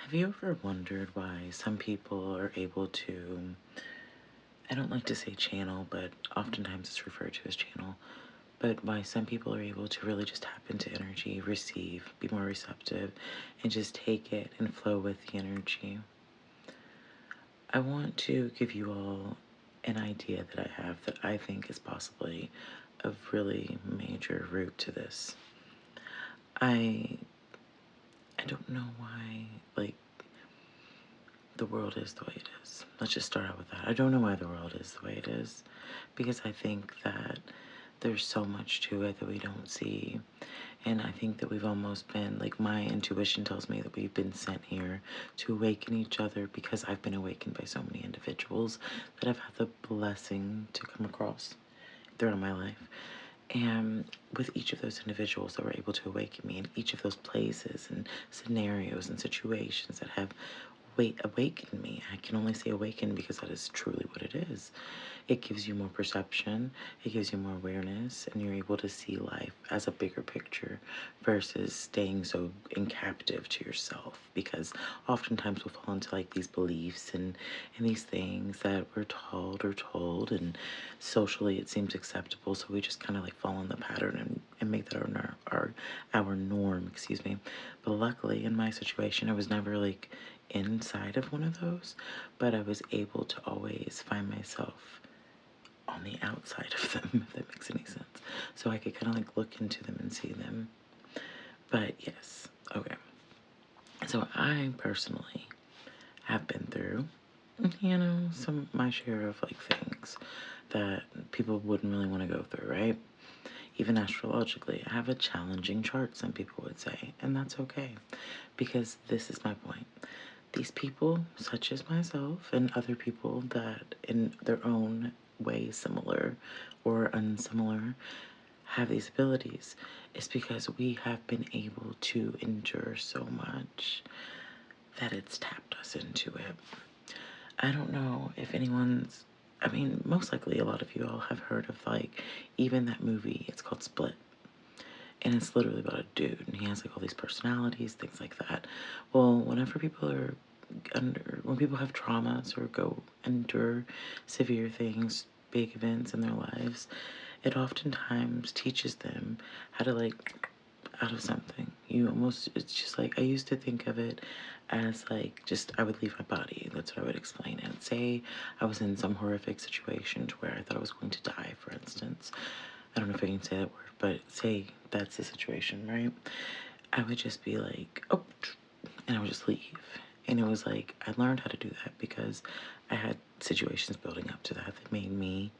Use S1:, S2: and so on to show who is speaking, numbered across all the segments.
S1: Have you ever wondered why some people are able to, I don't like to say channel, but oftentimes it's referred to as channel, but why some people are able to really just tap into energy, receive, be more receptive, and just take it and flow with the energy? I want to give you all an idea that I have that I think is possibly a really major root to this. I I don't know why, like, the world is the way it is. Let's just start out with that. I don't know why the world is the way it is because I think that there's so much to it that we don't see. And I think that we've almost been, like, my intuition tells me that we've been sent here to awaken each other because I've been awakened by so many individuals that I've had the blessing to come across throughout my life. And with each of those individuals that were able to awaken me in each of those places and scenarios and situations that have awakened me. I can only say awaken because that is truly what it is. It gives you more perception, it gives you more awareness, and you're able to see life as a bigger picture versus staying so in captive to yourself. Because oftentimes we'll fall into like these beliefs and these things that we're taught or told, and socially it seems acceptable, so we just kind of like fall in the pattern and make that our norm, excuse me. But luckily in my situation I was never like inside of one of those, but I was able to always find myself on the outside of them, if that makes any sense. So I could kind of like look into them and see them. But yes, okay. So I personally have been through, some my share of like things that people wouldn't really want to go through, right? Even astrologically, I have a challenging chart, some people would say, and that's okay because this is my point. These people, such as myself and other people that in their own way similar or unsimilar have these abilities, is because we have been able to endure so much that it's tapped us into it. I don't know if anyone's, I mean, most likely a lot of you all have heard of like even that movie, it's called Split. And it's literally about a dude and he has like all these personalities, things like that. Well, whenever people are when people have traumas or go endure severe things, big events in their lives, it oftentimes teaches them how to like out of something. You almost, it's just like, I used to think of it as like just I would leave my body. That's what I would explain it. Say I was in some horrific situation to where I thought I was going to die, for instance. I don't know if I can say that word, but say that's the situation, right? I would just be like, oh, and I would just leave. And it was like, I learned how to do that because I had situations building up to that that made me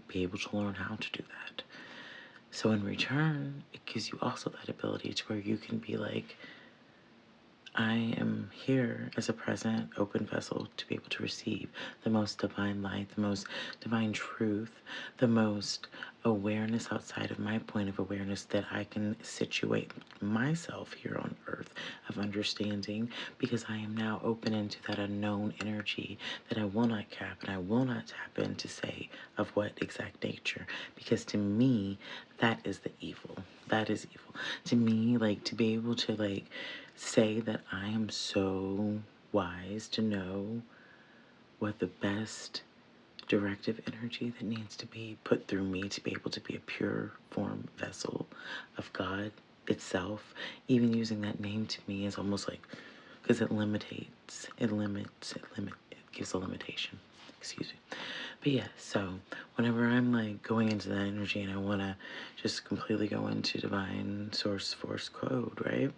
S1: be able to learn how to do that. So in return, it gives you also that ability to where you can be like, I am here as a present, open vessel to be able to receive the most divine light, the most divine truth, the most awareness outside of my point of awareness that I can situate myself here on earth of understanding because I am now open into that unknown energy that I will not cap and I will not tap in to say of what exact nature. Because to me, that is the evil. That is evil. To me, like to be able to like say that I am so wise to know what the best directive energy that needs to be put through me to be able to be a pure form vessel of God itself. Even using that name to me is almost like, because it gives a limitation. Excuse me. But yeah, so whenever I'm like going into that energy and I want to just completely go into divine source force code, right?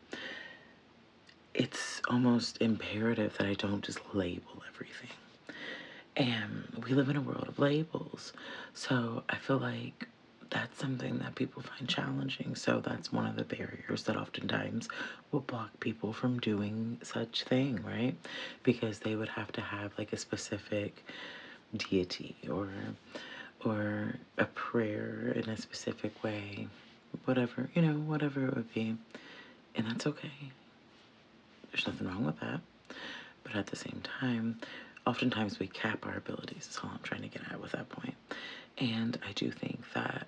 S1: It's almost imperative that I don't just label everything. And we live in a world of labels. So I feel like that's something that people find challenging. So that's one of the barriers that oftentimes will block people from doing such thing, right? Because they would have to have like a specific deity or a prayer in a specific way, whatever, whatever it would be. And that's okay. There's nothing wrong with that. But at the same time, oftentimes we cap our abilities. That's all I'm trying to get at with that point. And I do think that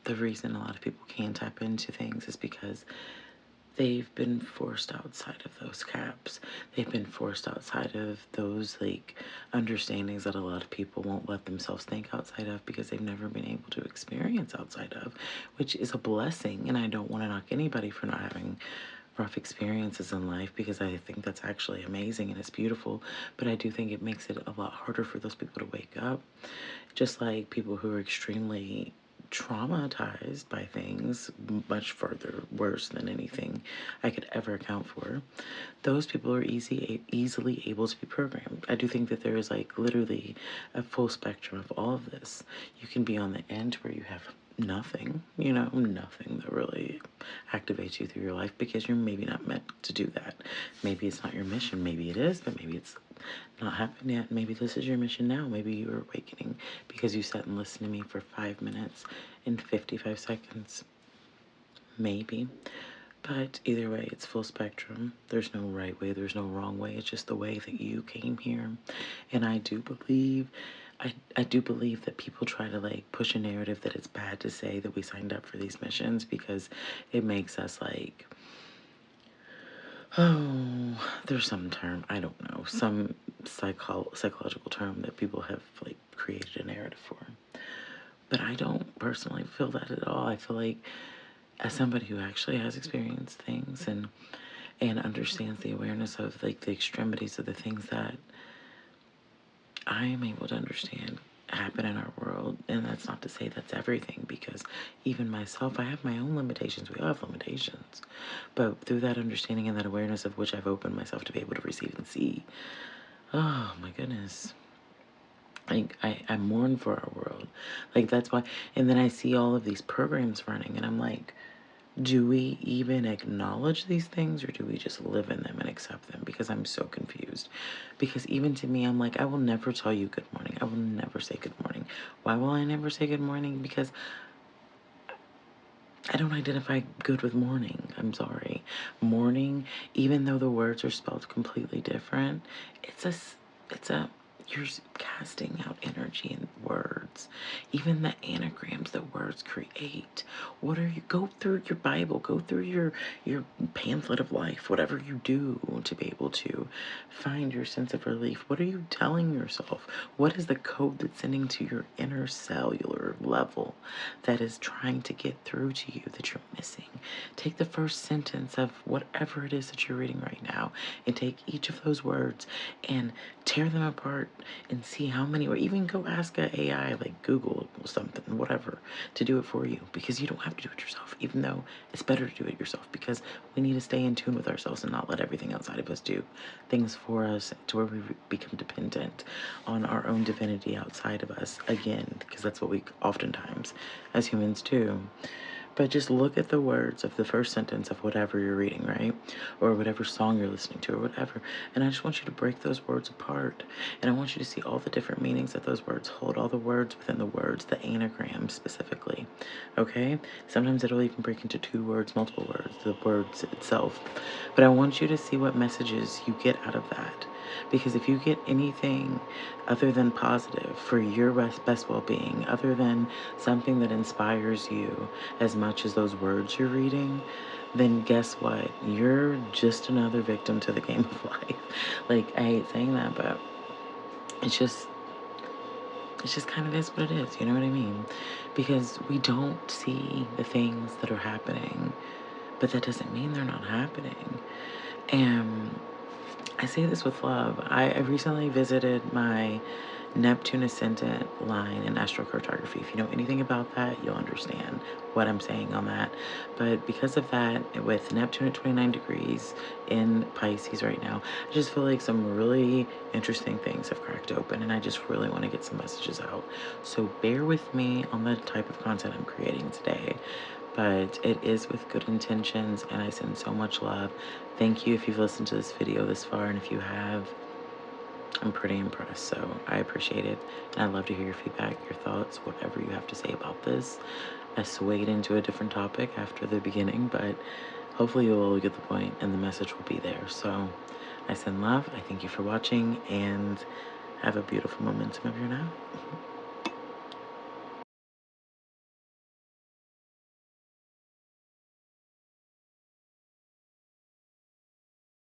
S1: the reason a lot of people can't tap into things is because they've been forced outside of those caps. They've been forced outside of those like understandings that a lot of people won't let themselves think outside of because they've never been able to experience outside of, which is a blessing. And I don't want to knock anybody for not having rough experiences in life because I think that's actually amazing and it's beautiful. But I do think it makes it a lot harder for those people to wake up. Just like people who are extremely traumatized by things much further worse than anything I could ever account for. Those people are easily able to be programmed. I do think that there is like literally a full spectrum of all of this. You can be on the end where you have nothing, you know, nothing that really activates you through your life because you're maybe not meant to do that. Maybe it's not your mission. Maybe it is, but maybe it's not happened yet. Maybe this is your mission now. Maybe you're awakening because you sat and listened to me for 5 minutes and 55 seconds. Maybe. But either way, it's full spectrum. There's no right way, there's no wrong way. It's just the way that you came here. And I do believe that people try to like push a narrative that it's bad to say that we signed up for these missions because it makes us like, oh, there's some term, I don't know, some psychological term that people have like created a narrative for. But I don't personally feel that at all. I feel like as somebody who actually has experienced things and understands the awareness of like the extremities of the things that I am able to understand happen in our world. And that's not to say that's everything because even myself, I have my own limitations. We all have limitations. But through that understanding and that awareness of which I've opened myself to be able to receive and see, oh my goodness. Like I mourn for our world. Like that's why, and then I see all of these programs running and I'm like, do we even acknowledge these things or do we just live in them and accept them? Because I'm so confused. Because even to me, I'm like, I will never tell you good morning. I will never say good morning. Why will I never say good morning? Because I don't identify good with morning. I'm sorry. Morning, even though the words are spelled completely different, it's a you're casting out energy in words. Even the anagrams that words create. What are you go through your Bible, go through your pamphlet of life, whatever you do to be able to find your sense of relief. What are you telling yourself? What is the code that's sending to your inner cellular level that is trying to get through to you that you're missing? Take the first sentence of whatever it is that you're reading right now and take each of those words and tear them apart and see how many, or even go ask a AI like Google something, whatever, to do it for you because you don't have to do it yourself, even though it's better to do it yourself because we need to stay in tune with ourselves and not let everything outside of us do things for us to where we become dependent on our own divinity outside of us again, because that's what we oftentimes as humans do. But just look at the words of the first sentence of whatever you're reading, right? Or whatever song you're listening to or whatever. And I just want you to break those words apart. And I want you to see all the different meanings that those words hold, all the words within the words, the anagrams specifically. Okay? Sometimes it'll even break into 2 words, multiple words, the words itself. But I want you to see what messages you get out of that. Because if you get anything other than positive for your best well-being, other than something that inspires you as much as those words you're reading, then guess what? You're just another victim to the game of life. Like, I hate saying that, but it's just kind of is what it is, you know what I mean? Because we don't see the things that are happening, but that doesn't mean they're not happening. And I say this with love. I recently visited my Neptune ascendant line in astrocartography. If you know anything about that, you'll understand what I'm saying on that. But because of that, with Neptune at 29 degrees in Pisces right now, I just feel like some really interesting things have cracked open and I just really want to get some messages out. So bear with me on the type of content I'm creating today. But it is with good intentions and I send so much love. Thank you if you've listened to this video this far, and if you have, I'm pretty impressed, so I appreciate it. And I'd love to hear your feedback, your thoughts, whatever you have to say about this. I swayed into a different topic after the beginning, but hopefully you'll get the point and the message will be there. So I send love, I thank you for watching, and have a beautiful momentum of your now.